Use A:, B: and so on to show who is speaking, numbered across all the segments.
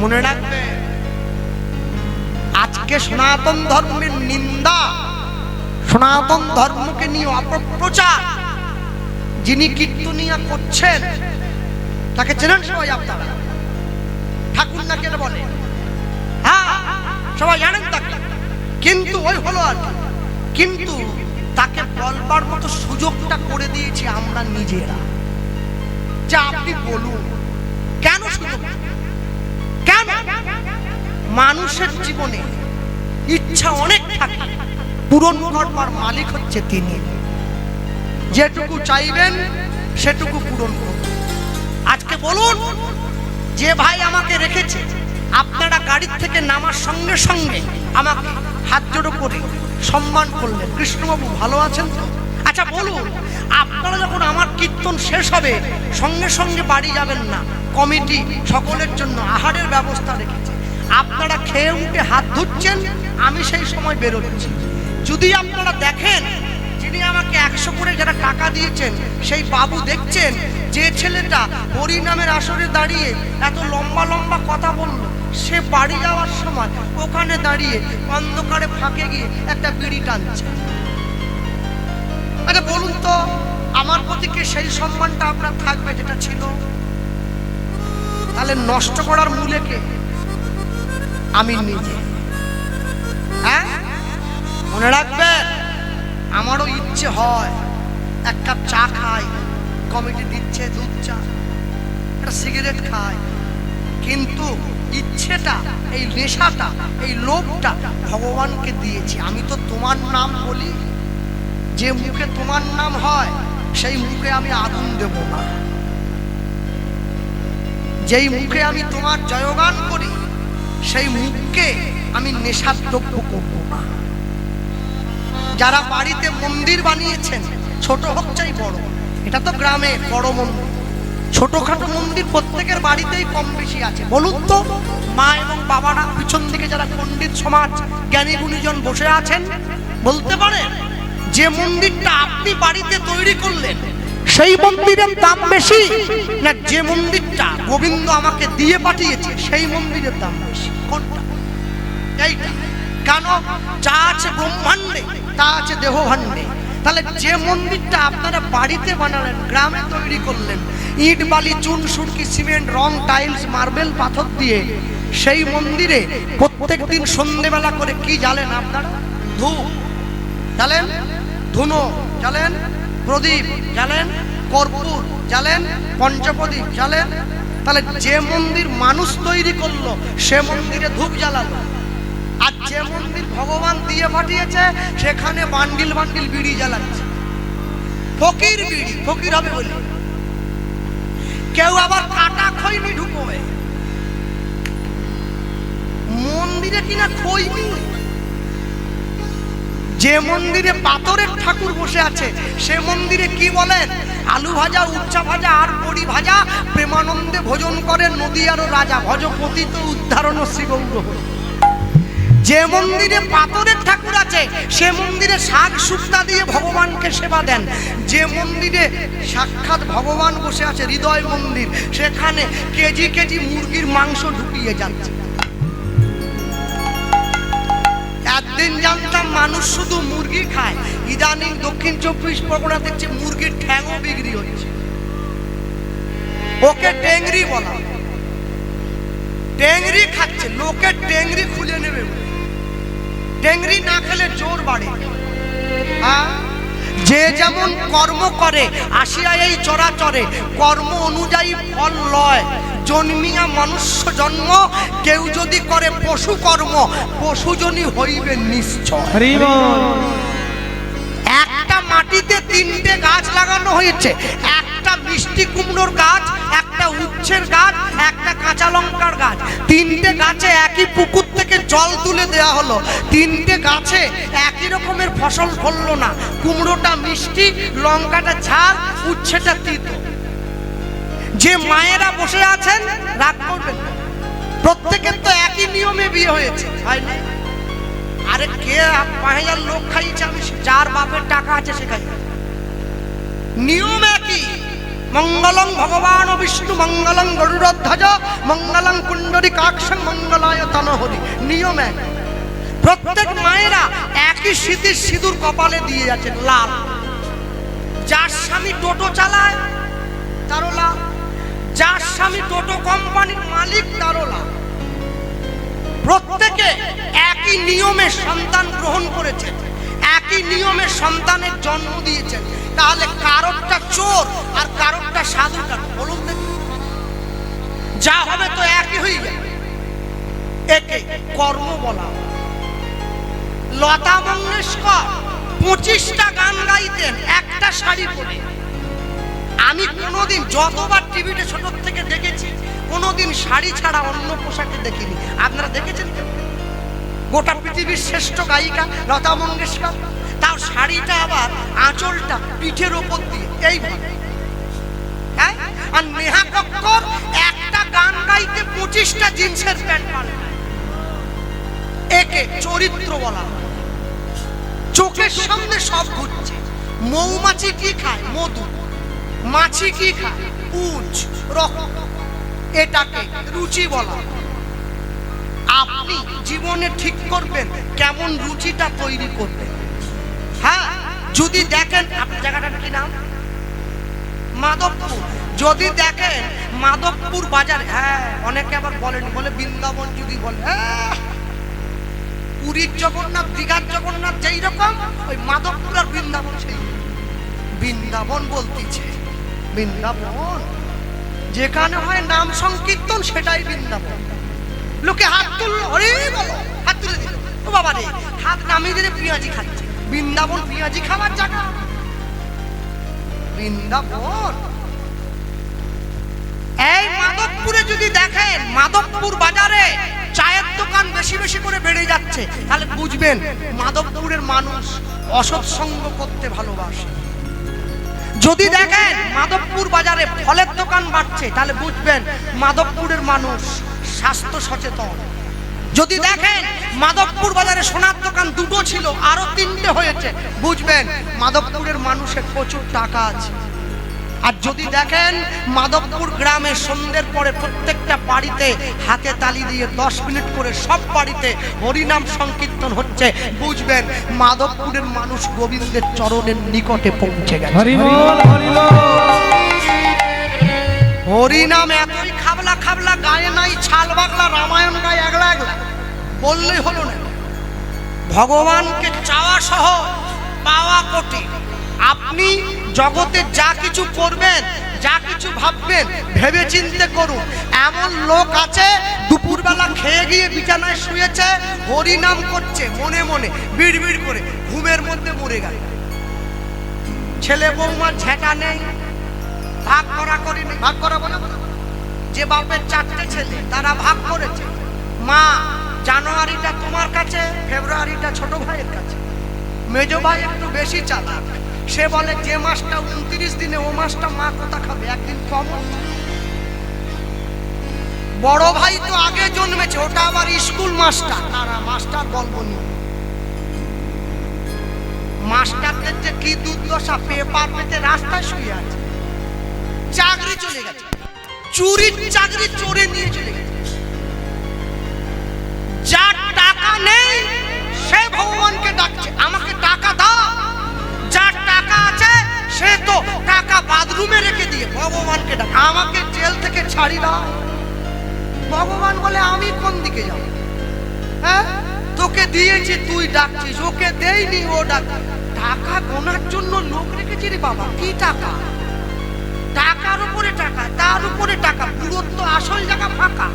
A: মনে রাখবে, আজকে সনাতন ধর্মের নিন্দা, সনাতন ধর্মকে নিয়ে অপপ্রচার যিনি কীর্তনিয়া করছেন তাকে চেনেন সবাই আপনারা? ঠাকুর না কেন বলে? হ্যাঁ, সবাই জানেন তাকে, কিন্তু ওই হলো আর কি। কিন্তু তাকে বলবার মতো সুযোগটা করে দিয়েছি আমরা নিজেরা, যে আপনি বলুন কেন সুযোগ, কেন? মানুষের জীবনে ইচ্ছা অনেক থাকে, পূরণ করবার মালিক হচ্ছে তিনি। যেটুকু চাইবেন সেটুকু পূরণ করুন। আজকে বলুন, যে ভাই আমাকে রেখেছে, আপনারা গাড়ির থেকে নামার সঙ্গে সঙ্গে আমাকে হাত জোড়ো করে সম্মান করলেন, কৃষ্ণবাবু ভালো আছেন তো? আচ্ছা বলুন, আপনারা যখন আমার কীর্তন শেষ হবে সঙ্গে সঙ্গে বাড়ি যাবেন না, কমিটি সকলের জন্য আহারের ব্যবস্থা রেখেছে, আপনারা খেয়ে উঠে হাত ধুচ্ছেন, আমি সেই সময় বেরোচ্ছি। যদি আপনারা দেখেন যিনি আমাকে 100 করে যারা টাকা দিয়েছেন সেই বাবু দেখছেন যে ছেলেটা হরিনামের আসরে দাঁড়িয়ে এত লম্বা লম্বা কথা বলল, সে বাড়ি যাওয়ার সময় ওখানে দাঁড়িয়ে অন্ধকারে ফাঁকে গিয়ে একটা বিড়ি টানছে, আচ্ছা বলুন তো আমার প্রতি কি সেই সম্মানটা আপনার থাকবে যেটা ছিল? তাহলে নষ্ট করার মূলে কে? আমি নিজে। হ্যাঁ, মনে রাখবেন, আমারও ইচ্ছে হয় এক কাপ চা খাই, কমিটি দিচ্ছে দুধ চা, একটা সিগারেট খাই, কিন্তু ইচ্ছেটা, এই নেশাটা, এই লোভটা ভগবানকে দিয়েছি। আমি তো তোমার নাম বলি, যে মুখে তোমার নাম হয় সেই মুখে আমি আগুন দেব না, যেই মুখে আমি তোমার জয়গান করি সেই মুখকে আমি নেশার দ্রব্য করব না। যারা বাড়িতে মন্দির বানিয়েছেন, ছোট হোক চাই বড়, এটা তো গ্রামে বড় মন্দির, ছোটখাটো মন্দির প্রত্যেকের বাড়িতেই কম বেশি আছে। বলুন তো, মা এবং বাবারা পিছন দিকে যারা পণ্ডিত সমাজ জ্ঞানী গুণীজন বসে আছেন, বলতে পারেন যে মন্দিরটা আপনি বাড়িতে তৈরি করলেন সেই মন্দিরের দাম বেশি, না যে মন্দিরটা গোবিন্দ আমাকে দিয়ে পাঠিয়েছে সেই মন্দিরের দাম বেশি? কোনটা? এইটা। কেন? যা আছে ব্রহ্মাণ্ডে তা আছে দেহ ভাণ্ডে। তাহলে যে মন্দিরটা আপনারা বাড়িতে বানালেন, গ্রামে তৈরি করলেন, ইট বালি চুন সুরকি সিমেন্ট রং টাইলস মার্বেল পাথর দিয়ে, সেই মন্দিরে প্রত্যেকদিন সন্ধ্যেবেলা করে কি জ্বালেন আপনারা? ধূপ জ্বালেন, ধুনো জ্বালেন, প্রদীপ জ্বালেন, কর্পূর জ্বালেন, পঞ্চপ্রদীপ জ্বালেন। তাহলে যে মন্দির মানুষ তৈরি করলো সে মন্দিরে ধূপ জ্বালালো, আর যে মন্দির ভগবান দিয়ে পাঠিয়েছে সেখানে বান্ডিল বান্ডিল বিড়ি জ্বালাচ্ছে। ফকির বিড়ি, ফকির হবে বলে। কেউ আবার কাটা খৈনি ঢুকবে মন্দিরে, কিনা খৈনি। যে মন্দিরে পাথরের ঠাকুর বসে আছে সে মন্দিরে কি বলেন? আলু ভাজা, উচ্চা ভাজা আর বড়ি ভাজা, প্রেমানন্দে ভোজন করেন নদীয়ারও রাজা, ভজপতি তো উদ্ধারণ শ্রী গৌর। যে মন্দিরে পাথরের ঠাকুর আছে সে মন্দিরে শাক শুক্তা দিয়ে ভগবানকে সেবা দেন। যে মন্দিরে সাক্ষাৎ ভগবান বসে আছে, হৃদয় মন্দির, সেখানে কেজি কেজি মুরগির মাংস ঢুকিয়ে যাচ্ছে। একদিন জানতাম মানুষ শুধু মুরগি খায়, ইদানিং দক্ষিণ 24 পরগনা দেখছে মুরগির ঠ্যাংও বিক্রি হচ্ছে। ওকে টেংরি বলা, টেংরি খাচ্ছে, লোকে টেংরি খুলে নেবে। টেংরি না খেলে জোর বাড়ে। যে যেমন কর্ম করে আসিয়া এই চরাচরে, কর্ম অনুযায়ী ফল লয়। জন্মিয়া মনুষ্য জন্ম, কেউ যদি করে পশু কর্ম, পশুজনই হইবে নিশ্চয়। একটা মাটিতে 3টে গাছ লাগানো হয়েছে, একটা মিষ্টি কুমড়োর গাছ, একটা উচ্ছের গাছ, একটা কাঁচা লঙ্কার গাছ। 3টে গাছে একই পুকুর থেকে জল তুলে দেওয়া হলো, 3টে গাছে একই রকমের ফসল ফললো না। কুমড়োটা মিষ্টি, লঙ্কাটা ঝাল, উচ্ছেটা তিতো। যে মায়েরা বসে আছেন রাগ করবেন, প্রত্যেকের তো একই নিয়মে বিয়ে হয়েছে, হয় না? আরে কে 5000 লোক খাইছে, আমি যার বাপের টাকা আছে সে খাই, নিয়ম একই। মঙ্গলং ভগবান বিষ্ণু মঙ্গলং গরুড়ধ্বজ মঙ্গলং পুণ্ডরীকাক্ষং মঙ্গলায় তনহরি। নিয়ম এক, প্রত্যেক মায়েরা একই স্মৃতির সিঁদুর কপালে দিয়ে যাচ্ছেন লাল। যার স্বামী টোটো চালায় তারও লাল, যার স্বামী টোটো কোম্পানির মালিক তারও লাল। প্রত্যেকে একই নিয়মে সন্তান গ্রহণ করেছেন, একই নিয়মে সন্তানের জন্ম দিয়েছেন। তাহলে কারোরটা চোর আর কারোরটা সাধু কারো বলুন দেখি, যা হবে তো একই হয়ে যাবে। একে কর্ম বলা। লতা মঙ্গেশকর 25টা গান গাইতেন একটা শাড়ি পরে। আমি কোনোদিন যতবার টিভিতে ছোট থেকে দেখেছি কোনোদিন শাড়ি ছাড়া অন্য পোশাকে দেখিনি। আপনারা দেখেছেন? গোটা পৃথিবীর শ্রেষ্ঠ গায়িকা লতা মঙ্গেশকর, তাও শাড়িটা আবার আঁচলটা পিঠের ওপর দিয়ে এইভাবে। হ্যাঁ, আর নেহা কক্কর একটা গান গাইতে 25টা জিন্সের প্যান্ট পাল্টায়। একে চরিত্র বলা। চোখের সামনে সব ঘুরছে। মৌমাছি কি খায়? মধু। মাছি কি খায়? পুঁজ, রক্ত। এটাকে রুচি বলা। আপনি জীবনে ঠিক করবেন কেমন রুচিটা তৈরি করবেন। হ্যাঁ, যদি দেখেন আপনার জায়গাটার কি নাম? মাধবপুর। যদি দেখেন মাধবপুর বাজার, হ্যাঁ অনেকে আবার বলেন, বলে বৃন্দাবন যদি বলে, পুরীর জগন্নাথ দীঘার জগন্নাথ যেই রকম ওই মাধবপুর আর বৃন্দাবন সেই। বৃন্দাবন বলতেছে বৃন্দাবন যেখানে হয় নাম সংকীর্তন সেটাই বৃন্দাবন। লোকে হাত তুললো, আরে বলো, হাত তুলে দিল, ও বাবা রে হাত নামিয়ে দিলে পেঁয়াজি খাচ্ছে। বৃন্দাবন পেঁয়াজি খাওয়ার জায়গা? বৃন্দাবন। এই মাধবপুরে যদি দেখেন মাধবপুর বাজারে চায়ের দোকান বেশি বেশি করে বেড়ে যাচ্ছে, তাহলে বুঝবেন মাধবপুরের মানুষ অসৎ সঙ্গ করতে ভালোবাসে। যদি দেখেন মাধবপুর বাজারে ফলের দোকান বাড়ছে, তাহলে বুঝবেন মাধবপুরের মানুষ স্বাস্থ্য সচেতন। যদি দেখেন মাধবপুর বাজারে সোনার দোকান দুটো ছিল আরো 3টে হয়েছে, বুঝবেন মাধবপুরের মানুষের প্রচুর টাকা আছে। আর যদি দেখেন মাধবপুর গ্রামে সন্ধ্যের পরে প্রত্যেকটা বাড়িতে হাতে তালি দিয়ে 10 মিনিট করে সব বাড়িতে হরিনাম সংকীর্তন হচ্ছে, বুঝবেন মাধবপুরের মানুষ গোবিন্দের চরণের নিকটে পৌঁছে গেছে। হরিনাম এতই খাবলা খাবলা গায়ে নাই, ছাল বাগলা রামায়ণ গায়ে একলা একলা বললেই হলো না। ভগবানকে চাওয়া সহ পাওয়া কঠিন। আপনি জগতে যা কিছু করবেন, যা কিছু ভাববেন, ভেবে চিন্তে করুন। এমন লোক আছে দুপুরবেলা খেয়ে গিয়ে বিছানায় শুয়েছে, হরিনাম করছে মনে মনে বিড়বিড় করে, ঘুমের মধ্যে মরে গেল। ছেলে বৌমার ঝেঁটা নেই, ভাগ করা করি নেই। ভাগ করা বলে যে বাপের 4টে ছেলে তারা ভাগ করেছে, মা জানুয়ারিটা তোমার কাছে, ফেব্রুয়ারিটা ছোট ভাইয়ের কাছে। মেজো ভাই একটু বেশি চালাক, সে বলে যে মাসটা 29 দিনে ও মাসটা মা কোথা খাবে, একদিন কম। বড় ভাই তো আগে জন্মেছে, ওটা আবার স্কুল মাস্টার। তারা মাস্টার বলবো নি, মাস্টারদের যে কি দুর্দশা, পেপার পেতে রাস্তায় শুয়ে আছে। চাকরি চলে গেছে, চুরির চাকরি চোরে নিয়ে চলে গেছে। যার টাকা নেই সে ভগবানকে ডাকছে, আমাকে টাকা দাও। যার টাকা আছে সে তো টাকা বাথরুমে রেখে দিয়ে ভগবানকে ডাক, আমাকে জেল থেকে ছাড়ি দাও। ভগবান বলে আমি কোন দিকে যাব? হ্যাঁ, তোকে দিয়েছি তুই ডাকছিস, ওকে দেইনি ও ডাক। টাকা গোনার জন্য লোক রেখেছি রে বাবা। কি টাকা? টাকার উপরে টাকা, তার উপরে টাকা, পুরোত্ব আসল জায়গা ফাঁকা,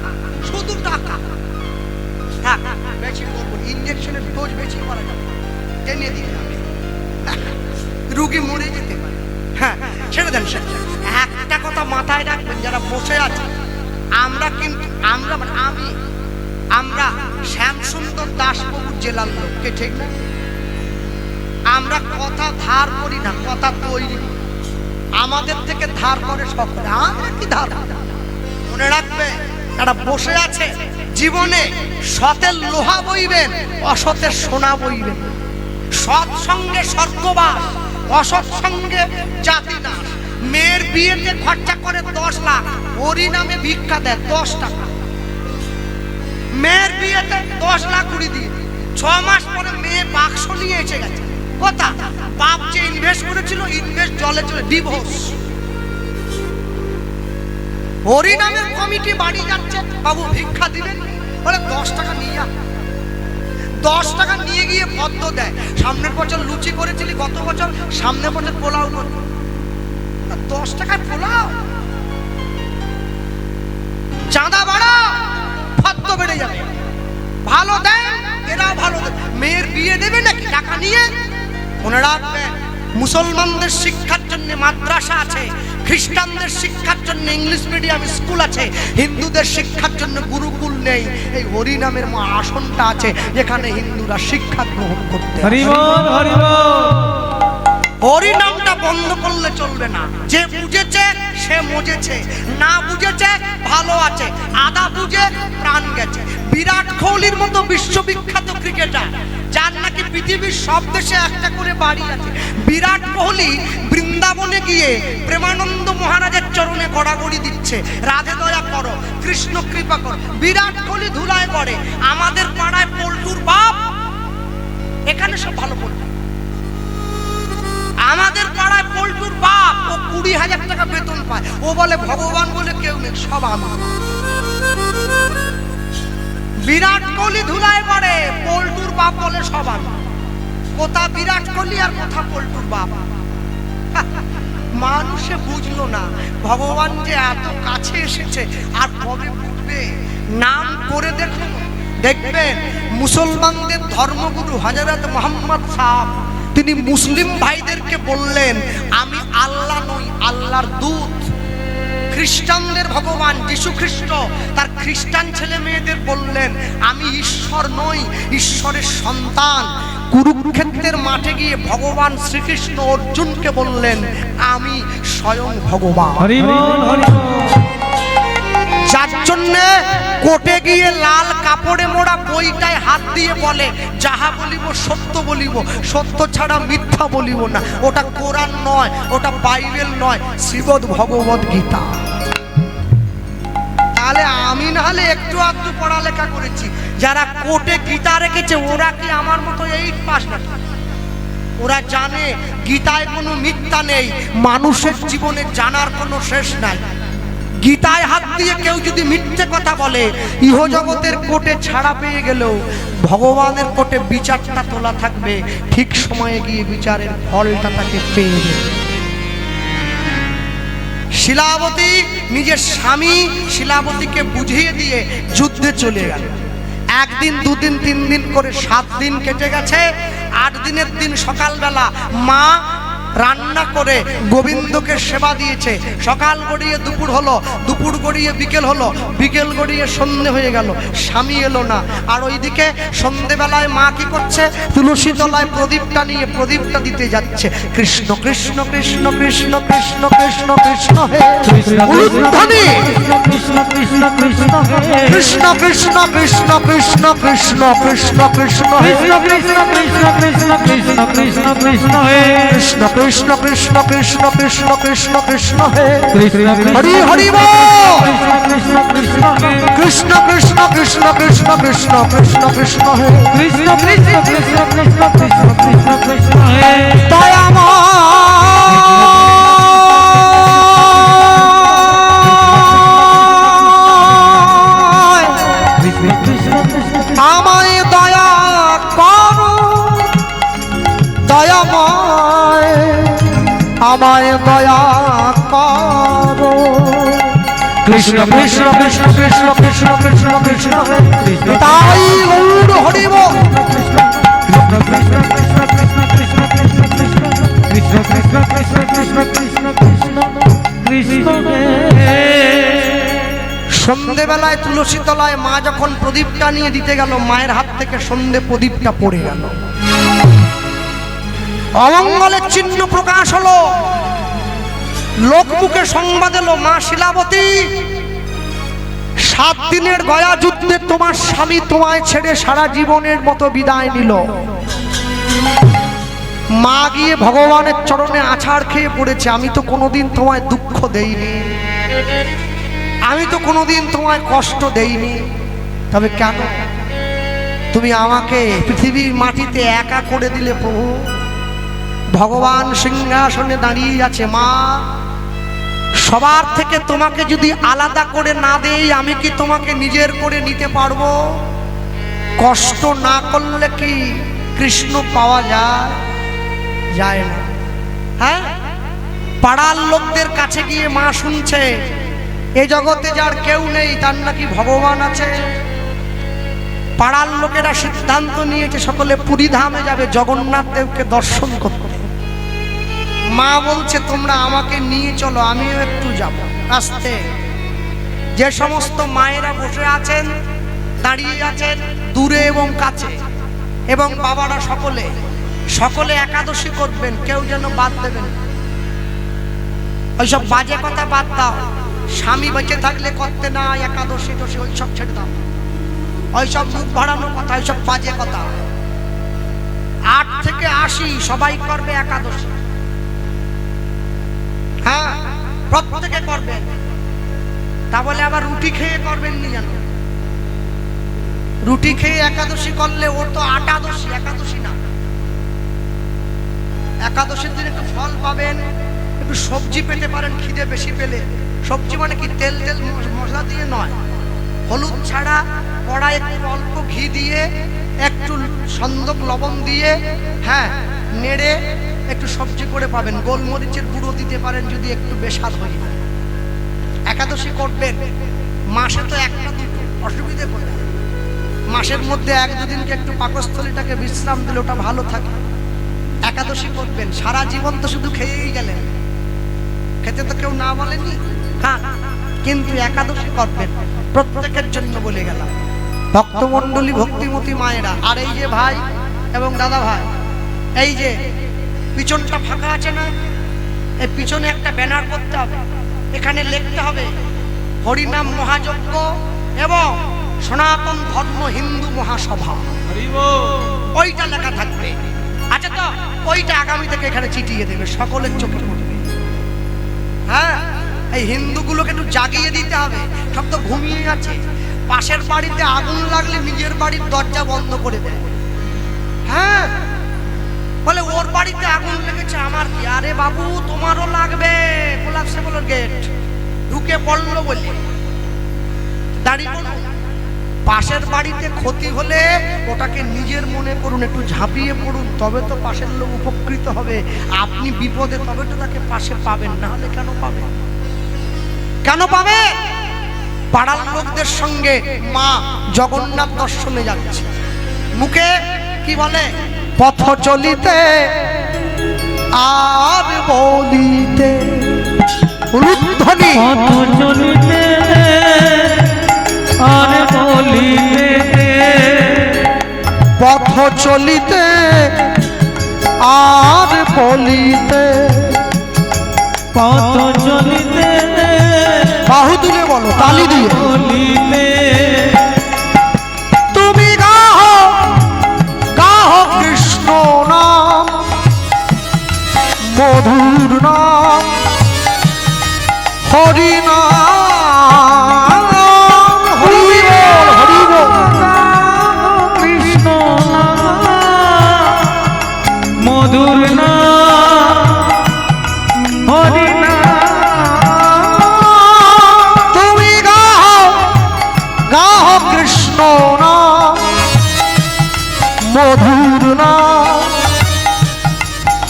A: শুধু টাকা। হ্যাঁ, বেশি বলবো, ইঞ্জেকশনের ডোজ বেশি করা যাবে, টেনে দিতে হবে, রুগী মরে যেতে পারে। হ্যাঁ, ছেড়ে দেন। একটা কথা মাথায় রাখবেন, যারা বসে আছে, আমরা কিন্তু আমরা শ্যামসুন্দর দাসবাবুর জেলার লোক, কে ঠিক না? আমরা কথা ধার করি না, কথা তৈরি। আমাদের থেকে ধার করে সকলে, আমরা কি ধার? মনে রাখবে যারা বসে আছে, জীবনে সতের লোহা বইবেন, অসতের সোনা বইবেন। সৎ সঙ্গে স্বর্গবাস, অসৎ সঙ্গে জাতি নাশ। মেয়ের বিয়েতে খরচা করে 10 লাখ, ওরই নামে ভিক্ষা দেয় 10 টাকা। মেয়ের বিয়েতে 10 লাখ উড়ি দিয়ে 6 মাস পরে মেয়ে বাক্স নিয়ে এসে গেছে। কথা, বাপ যে ইনভেস্ট করেছিল ইনভেস্ট জলে চলে ডিভোর্স। ওরই নামের কমিটি বাড়ি যাচ্ছে, বাবু ভিক্ষা দিবেন, বলে 10 টাকা নিয়ে যা। 10 টাকা নিয়ে গিয়ে পদ্ম দেয়। সামনের বছর লুচি করেছিলি, গত বছর সামনের বছর পোলাও করব। 10 টাকায় পোলাও, চাঁদা বাড়াও, পদ্ম বেড়ে যাবে। ভালো দেয়, এরাও ভালো দেয়। মেয়ের বিয়ে দেবে নাকি টাকা নিয়ে? মনে রাখবেন, মুসলমানদের শিক্ষার জন্য মাদ্রাসা আছে, খ্রিস্টানদের শিক্ষার জন্য ইংলিশ মিডিয়াম স্কুল আছে, হিন্দুদের শিক্ষার জন্য গুরুকুল নেই। এই হরি নামের আসনটা আছে যেখানে হিন্দুরা শিক্ষা গ্রহণ করতে। হরি নামটা বন্ধ করলে চলবে না। যে বুঝেছে সে মজেছে, না বুঝেছে ভালো আছে, আদা বুঝে প্রাণ গেছে। বিরাট কোহলির মতো বিশ্ববিখ্যাত ক্রিকেটার, যার নাকি পৃথিবীর সব দেশে একটা করে বাড়ি আছে, বিরাট কোহলি বৃন্দাবনে গিয়ে প্রেমানন্দ মহারাজের চরণে গড়াগড়ি দিচ্ছে, রাধে দয়া করো, কৃষ্ণ কৃপা করো। বিরাট কোহলি ধুলায় পড়ে। আমাদের পাড়ায় পল্টুর বাপ, এখানে সব ভালো পড়ে। আমাদের পাড়ায় পল্টুর বাপ, ও 20,000 টাকা বেতন পায়। ও বলে ভগবান বলে কেউ নেই, সব আমার। বিরাট কোহলি ধুলায় পড়ে, পল্টুর বাপ বলে সব আমার। কোথা বিরাট কোহলি আর কোথা পল্টুর বাপ। মানুষে বুঝলো না ভগবান যে এত কাছে এসেছে, আর কবে বুঝবে? নাম করে দেখুন, দেখবেন মুসলমানদের ধর্মগুরু হযরত মুহাম্মদ সাহেব, তিনি মুসলিম ভাইদেরকে বললেন, আমি আল্লাহ নই, আল্লাহর দূত। খ্রিস্টানদের ভগবান যিশু খ্রিস্ট তার খ্রিস্টান ছেলে মেয়েদের বললেন, আমি ঈশ্বর নই, ঈশ্বরের সন্তান। কুরুক্ষেত্রের মাঠে গিয়ে ভগবান শ্রীকৃষ্ণ অর্জুনকে বললেন, আমি স্বয়ং ভগবান। যার জন্যে কোটে গিয়ে লাল কাপড়ে মোড়া বইটায় হাত দিয়ে বলে, যাহা বলিব সত্য বলিব, সত্য ছাড়া মিথ্যা বলিব না। ওটা কোরআন নয়, ওটা বাইবেল নয়, শ্রীমদ্ ভগবদ গীতা। তাহলে আমি না হলে একটু আধটু পড়ালেখা করেছি, যারা কোটে গীতা রেখেছে ওরা কি আমার মতো 8 পাস না? ওরা জানে গীতায় কোনো মিথ্যা নেই, মানুষের জীবনে জানার কোনো শেষ নাই। গীতায় হাত দিয়ে কেউ যদি মিথ্যে কথা বলে, ইহজগতের কোটে ছাড়া পেয়ে গেলেও ভগবানের কোটে বিচারটা তোলা থাকবে, ঠিক সময়ে গিয়ে বিচারের ফলটা তাকে পেয়ে যাবে। শিলাবতী নিজের স্বামী শিলাবতীকে বুঝিয়ে দিয়ে যুদ্ধে চলে গেল। 1 দিন 2 দিন 3 দিন করে 7 দিন কেটে গেছে। 8 দিনের দিন সকালবেলা মা রান্না করে গোবিন্দকে সেবা দিয়েছে। সকাল গড়িয়ে দুপুর হলো, দুপুর গড়িয়ে বিকেল হলো, বিকেল গড়িয়ে সন্ধে হয়ে গেল, স্বামী এলো না। আর ওইদিকে সন্ধেবেলায় মা কি করছে? তুলসী তলায় প্রদীপটা নিয়ে প্রদীপটা দিতে যাচ্ছে। কৃষ্ণ কৃষ্ণ কৃষ্ণ কৃষ্ণ কৃষ্ণ কৃষ্ণ কৃষ্ণ হে উলুধ্বনি, কৃষ্ণ কৃষ্ণ কৃষ্ণ কৃষ্ণ কৃষ্ণ কৃষ্ণ কৃষ্ণ কৃষ্ণ কৃষ্ণ কৃষ্ণ কৃষ্ণ কৃষ্ণ কৃষ্ণ কৃষ্ণ কৃষ্ণ কৃষ্ণ হে কৃষ্ণ কৃষ্ণ কৃষ্ণ কৃষ্ণ কৃষ্ণ কৃষ্ণ কৃষ্ণ হে হরি হরি বল। কৃষ্ণ কৃষ্ণ কৃষ্ণ কৃষ্ণ কৃষ্ণ কৃষ্ণ কৃষ্ণ হে কৃষ্ণ কৃষ্ণ কৃষ্ণ কৃষ্ণ কৃষ্ণ কৃষ্ণ কৃষ্ণ হে দয়াময়। আমায় দয়া করো দয়াময়, আমায় দয়া করো। কৃষ্ণ কৃষ্ণ কৃষ্ণ কৃষ্ণ কৃষ্ণ কৃষ্ণ কৃষ্ণ তাই গৌর হরি বল। সন্ধেবেলায় তুলসী তলায় মা যখন প্রদীপটা নিয়ে দিতে গেল, মায়ের হাত থেকে সন্ধে প্রদীপটা পড়ে গেল। অমঙ্গলের চিহ্ন প্রকাশ হলো। লোকমুখে সংবাদ এলো, মা শিলাবতী 7 দিনের গয়া যুদ্ধে তোমার স্বামী তোমায় ছেড়ে সারা জীবনের মতো বিদায় নিল। মা গিয়ে ভগবানের চরণে আছাড় খেয়ে পড়েছে, আমি তো কোনোদিন তোমায় দুঃখ দেইনি, আমি তো কোনোদিন তোমায় কষ্ট দেইনি, তবে কেন তুমি আমাকে পৃথিবীর মাটিতে একা করে দিলে প্রভু? ভগবান সিংহাসনে দাঁড়িয়ে আছে, মা সবার থেকে তোমাকে যদি আলাদা করে না দেই আমি কি তোমাকে নিজের করে নিতে পারবো? কষ্ট না করলে কি কৃষ্ণ পাওয়া যায়? যায় না। হ্যাঁ, পাড়ার লোকদের কাছে গিয়ে মা শুনছে এ জগতে যার কেউ নেই তার নাকি ভগবান আছে। পাড়ার লোকেরা সিদ্ধান্ত নিয়েছে সকলে পুরী ধামে যাবে জগন্নাথ দেবকে দর্শন করতে। মা বলছে তোমরা আমাকে নিয়ে চলো, আমিও একটু যাব। আস্তে যে সমস্ত মায়েরা বসে আছেন, দাঁড়িয়ে আছেন দূরে এবং কাছে, এবং বাবারা সকলে সকলে একাদশী করবেন, কেউ যেন বাদ দেবেন। ওইসব বাজে কথা বাদ দাও, স্বামী বেঁচে থাকলে করতে না একাদশী টসী ওইসব ছেড়ে দাও, ওইসব মুখ ভাড়ানো কথা, ওইসব বাজে কথা। 8 থেকে 80 সবাই করবে একাদশী। হ্যাঁ, প্রত্যেকে করবেন। তা বলে আবার রুটি খেয়ে করবেন নি জানো? রুটি খেয়ে একাদশী করলে ওর তো আটাদশী, একাদশী না। একাদশীর দিন একটু ফল পাবেন, একটু সবজি পেতে পারেন খিদে বেশি পেলে। সবজি মানে কি তেল তেল মশলা দিয়ে নয়, হলুদ ছাড়া কড়াই একটু অল্প ঘি দিয়ে একটু সন্দক লবণ দিয়ে, হ্যাঁ, নেড়ে একটু সবজি করে পাবেন। গোলমরিচের গুঁড়ো দিতে পারেন যদি একটু বেশাদ হয়ে যায়। একাদশী করবেন, মাসে তো একটা দুটো, অসুবিধে করে। মাসের মধ্যে 1-2 দিনকে একটু পাকস্থলীটাকে বিশ্রাম দিলে ওটা ভালো থাকে। একাদশী করবেন, সারা জীবন তো শুধু খেয়েই গেলেন, খেতে তো কেউ না বলেনি, হ্যাঁ, কিন্তু একাদশী করবেন প্রত্যেকের জন্য বলে গেলাম। ভক্তমণ্ডলী, ভক্তিমতী মায়েরা, আর এই যে ভাই এবং দাদা ভাই, এই যে পিছনটা ফাঁকা আছে না, এই পিছনে একটা ব্যানার করতে হবে, এখানে লিখতে হবে হরিনাম মহাযজ্ঞ এবং সনাতন ধর্ম হিন্দু মহাসভা, ওইটা লেখা থাকবে। আচ্ছা, তো ওইটা আগামী থেকে এখানে চিটিয়ে দেবে, সকলের চোখে পড়বে। হ্যাঁ, এই হিন্দুগুলোকে একটু জাগিয়ে দিতে হবে, সব তো ঘুমিয়ে আছে। পাশের বাড়িতে আগুন লাগলে নিজের বাড়ির দরজা বন্ধ করে দেয়। হ্যাঁ, বলে ওর বাড়িতে আগুন লেগেছে, আমার কি? আরে বাবু তোমারও লাগবে, কোলাপসে বলো গেট ঢুকে পড়লো বলে দাঁড়িয়ে পড়ুন। পাশের বাড়িতে ক্ষতি হলে ওটাকে নিজের মনে করুন, একটু ঝাঁপিয়ে পড়ুন, তবে তো পাশের লোক উপকৃত হবে। আপনি বিপদে তবে তো তাকে পাশে পাবেন, না হলে কেন পাবেন? কেন পাবে? পাড়ার লোকদের সঙ্গে মা জগন্নাথ দর্শনে যাচ্ছে, মুখে কি বলে? পথ চলিতে আর বলিতে, উলুধ্বনি
B: পথ চলিতে আর বলিতে,
A: পথ চলিতে আর বলিতে,
B: পথ চলিতে
A: বাহু তুলে বলো, তালি দিয়ে
B: বলিতে,
A: তুমি গাহো গাহো কৃষ্ণ নাম, মধুর নাম, হরি নাম, হরি বল, হরি বল,
B: কৃষ্ণ নাম, মধুর নাম, হরি নাম,
A: তুমি গাহো গাহো কৃষ্ণ নাম, মধুর নাম,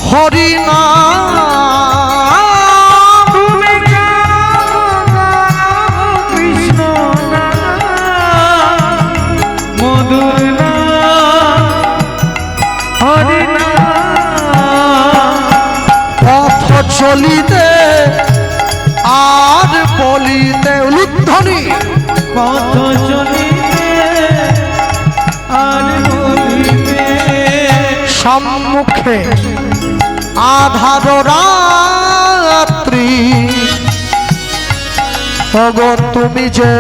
A: হরি নাম,
B: তুমি গাও কৃষ্ণ নাম, মধুর নাম, হরি নাম,
A: পথ চলিতে আর বলিতে, উলুধ্বনি
B: পথ চলিতে আর বলিতে,
A: সম্মুখে আধার রাত্রি, ওগো তুমি যে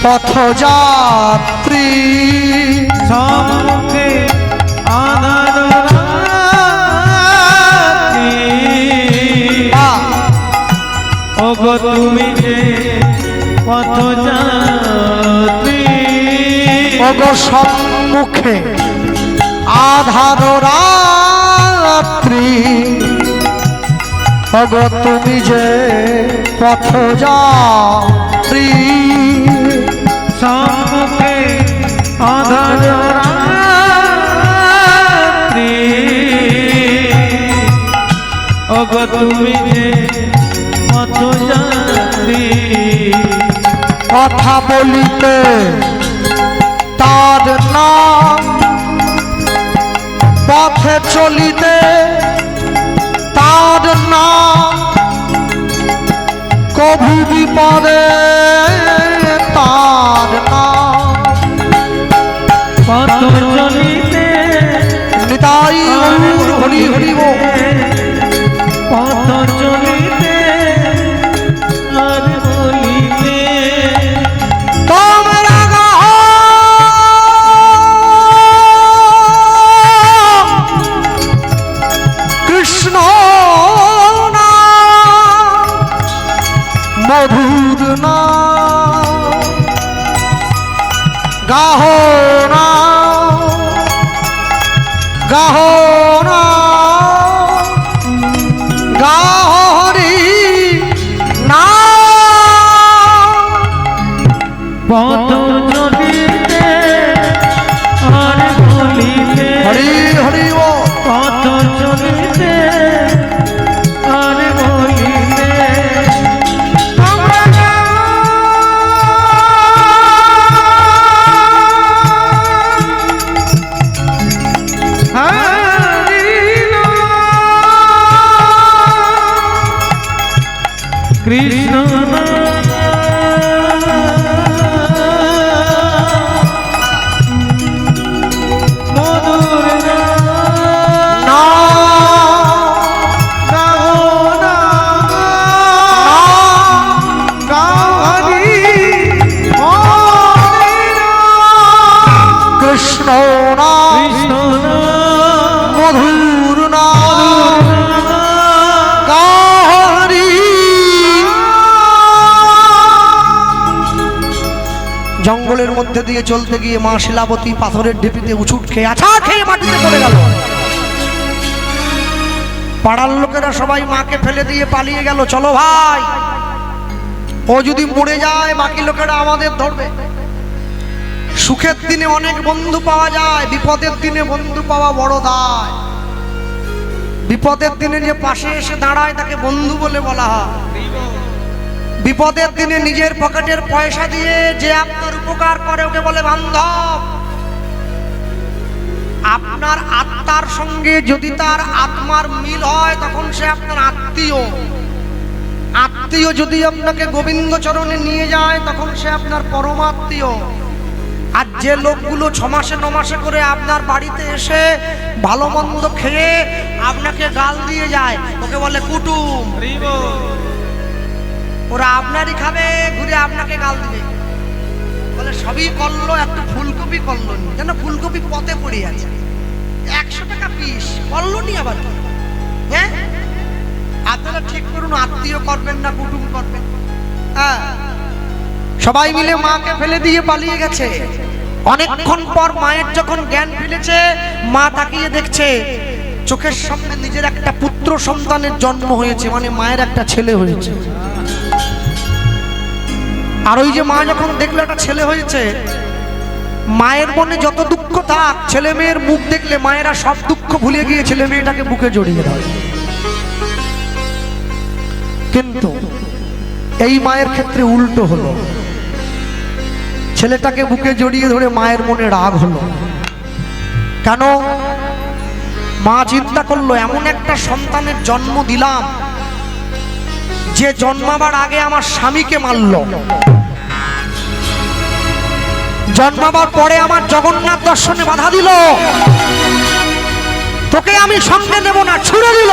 A: পথযাত্রী,
B: সম্মুখে আধার ওগো তুমি যে পথযাত্রী
A: ওগো সম্মুখে আধার রাত্রি ওগো তুমি যে পথযাত্রী
B: সম্মুখে আধার রাত্রি ওগো তুমি যে পথযাত্রী
A: কথা বলিতে তার নাম পথে চলিতে তার নাম কভু বিপদে তার নাম
B: পথ চলিতে
A: নিতাই গৌর হরি হরি বল।
B: পথ চলিতে আর বলিতে
A: তোমরা গাহ কৃষ্ণ নাম মধুর নাম গাহ না গাহ না গাহ হরি নাম
B: পথ চলিতে আর বলিতে
A: হরি হরি ও
B: পথ চলিতে আর বলিতে কৃষ্ণ মধুর
A: কৃষ্ণ নাম মধুর নাম গাহরি। জঙ্গলের মধ্যে দিয়ে চলতে গিয়ে মা শিলাবতী পাথরের ঢিপিতে উঁচুট খেয়ে আছাড় খেয়ে মাটিতে পড়ে গেল। পাড়ার লোকেরা সবাই মাকে ফেলে দিয়ে পালিয়ে গেল। চলো ভাই, ও যদি মরে যায় বাকি লোকেরা আমাদের ধরবে। সুখের দিনে অনেক বন্ধু পাওয়া যায়, বিপদের দিনে বন্ধু পাওয়া বড় দায়। বিপদের দিনে যে পাশে এসে দাঁড়ায় তাকে বন্ধু বলে বলা হয়। বিপদের দিনে নিজের পকেটের পয়সা দিয়ে যে আপনার উপকার করে ওকে বলে বান্ধব। আপনার আত্মার সঙ্গে যদি তার আত্মার মিল হয় তখন সে আপনার আত্মীয়। আত্মীয় যদি আপনাকে গোবিন্দ চরণে নিয়ে যায় তখন সে আপনার পরমাত্মীয়। আর যে লোকগুলো 6 মাসে 9 মাসে করে আপনার বাড়িতে এসে ভালো মন্দ খেয়ে আপনাকে গাল দিয়ে যায় ওকে বলে কুটুম। ওরা আপনারই খাবে, ঘুরে আপনাকে গাল দিবে, বলে সবই করলো, একটু ফুলকপি করলো নি, যেন ফুলকপি পথে পড়ে আছে, 100 টাকা পিস করলো নি আবার। হ্যাঁ, আপনারা ঠিক করুন, আত্মীয় করবেন না কুটুম করবেন। হ্যাঁ, সবাই মিলে মাকে ফেলে দিয়ে পালিয়ে গেছে। অনেকক্ষণ পর মায়ের যখন জ্ঞান ফিরেছে, মা তাকিয়ে দেখছে চোখের সামনে নিজের একটা পুত্র সন্তানের জন্ম হয়েছে, মানে মায়ের একটা ছেলে হয়েছে। আর ওই যে মা যখন দেখলো একটা ছেলে হয়েছে, মায়ের মনে যত দুঃখ থাক, ছেলে মেয়ের মুখ দেখলে মায়েরা সব দুঃখ ভুলে গিয়ে ছেলে মেয়েটাকে বুকে জড়িয়ে ধরে। কিন্তু এই মায়ের ক্ষেত্রে উল্টো হলো। ছেলেটাকে বুকে জড়িয়ে ধরে মায়ের মনে রাগ হলো। কেন? মা চিন্তা করলো এমন একটা সন্তানের জন্ম দিলাম যে জন্মাবার আগে আমার স্বামীকে মারল, জন্মাবার পরে আমার জগন্নাথ দর্শনে বাধা দিল, তোকে আমি সঙ্গে নেব না, ছুড়ে দিল।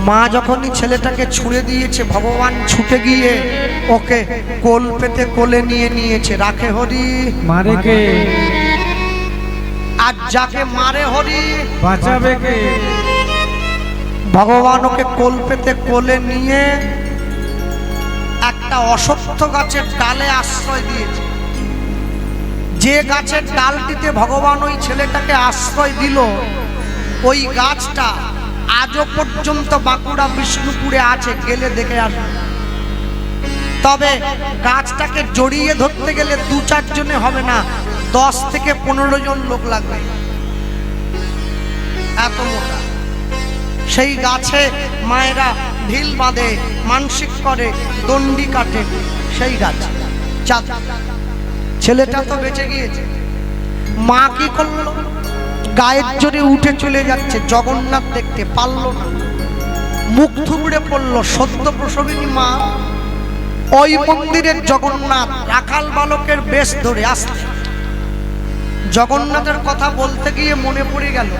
A: মা যখনই ছেলেটাকে ছুঁড়ে দিয়েছে, ভগবান ছুটে গিয়ে ওকে কোল পেতে কোলে নিয়ে নিয়েছে। রাখে হরি
B: মারে কে?
A: আর যাকে মারে হরি
B: বাঁচাবে কে?
A: ভগবান ওকে কোল পেতে কোলে নিয়ে একটা অশ্বত্থ গাছের ডালে আশ্রয় দিয়েছে। যে গাছের ডালটিতে ভগবান ওই ছেলেটাকে আশ্রয় দিল, ওই গাছটা আজও পর্যন্ত বাঁকুড়া বিষ্ণুপুরে আছে, গেলে দেখে আসবে। তবে গাছটাকে জড়িয়ে ধরতে গেলে 2-4 জনে হবে না, 10 থেকে 15 জন লোক লাগবে, এত মোটা। সেই গাছে মায়েরা ঢিল বাঁধে, মানসিক করে, দণ্ডি কাটে, সেই গাছ। ছেলেটা তো বেঁচে গিয়েছে। মা কি করলো? গায়ের জোরে উঠে চলে যাচ্ছে, জগন্নাথ দেখতে পারলো না, মুখ থুবড়ে পড়লো। সদ্য প্রসবিনী মা, ওই মন্দিরের জগন্নাথ রাখাল বালকের বেশ ধরে আসছে। জগন্নাথের কথা বলতে গিয়ে মনে পড়ে গেল